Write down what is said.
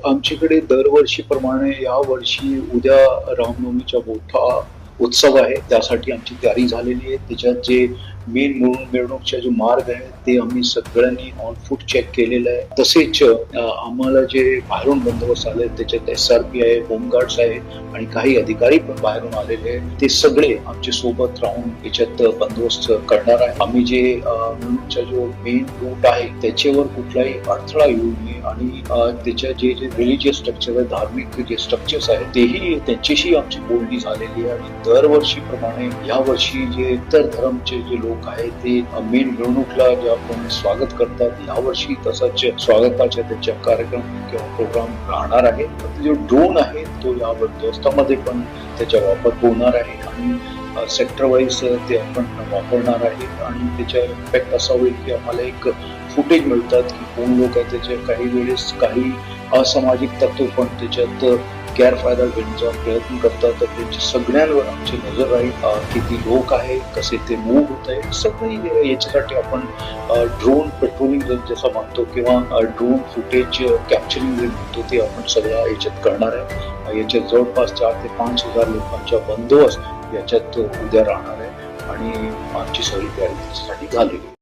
आमच्याकडे दरवर्षीप्रमाणे यावर्षी उद्या रामनवमीचा मोठा उत्सव आहे. त्यासाठी आमची तयारी झालेली आहे. त्याच्यात जे मेन मिरवणूकचा जो मार्ग आहे ते आम्ही सगळ्यांनी ऑन फूट चेक केलेलं आहे. तसेच आम्हाला जे बाहेरून बंदोबस्त आले त्याच्यात SRP आहे, होमगार्ड्स आहे आणि काही अधिकारी पण बाहेरून आलेले आहेत. ते सगळे आमच्या सोबत राहून याच्यात बंदोबस्त करणार आहे. आम्ही जे मिरवणूकचा जो मेन रूट आहे त्याच्यावर कुठलाही अडथळा येऊ नये आणि त्याच्या जे जे रिलिजियस स्ट्रक्चर आहे, धार्मिक जे स्ट्रक्चर्स आहेत तेही त्यांच्याशी आमची बोलणी झालेली आहे. आणि दरवर्षीप्रमाणे यावर्षी जे इतर धर्मचे जे लोक आहेत ते मेन मिरवणूकला जे आपण स्वागत करतात, यावर्षी तसाच स्वागताच्या त्याच्या कार्यक्रम किंवा प्रोग्राम राहणार आहे. जो ड्रोन आहे तो या बंदोबस्तामध्ये पण त्याचा वापर होणार आहे आणि सेक्टर वाईज ते आपण वापरणार आहे. आणि त्याचा इम्पॅक्ट असा होईल की आम्हाला एक फुटेज मिळतात की कोण लोक आहेत त्याचे काही वेळेस काही असामाजिक तत्व पण त्याच्यात गैरफायदा घेण्याचा प्रयत्न करतात. तर त्यांच्या सगळ्यांवर आमची नजर राहील. किती लोक आहे, कसे ते मूव्ह होत आहे, सगळी याच्यासाठी आपण ड्रोन पेट्रोलिंग जसं म्हणतो किंवा ड्रोन फुटेज कॅप्चरिंग म्हणतो ते आपण सगळ्या याच्यात करणार आहे. याच्यात जवळपास 4,000 ते 5,000 लोकांचा बंदोबस्त याच्यात उद्या राहणार आहे आणि आमची सगळी तयारी त्याच्यासाठी झालेली आहे.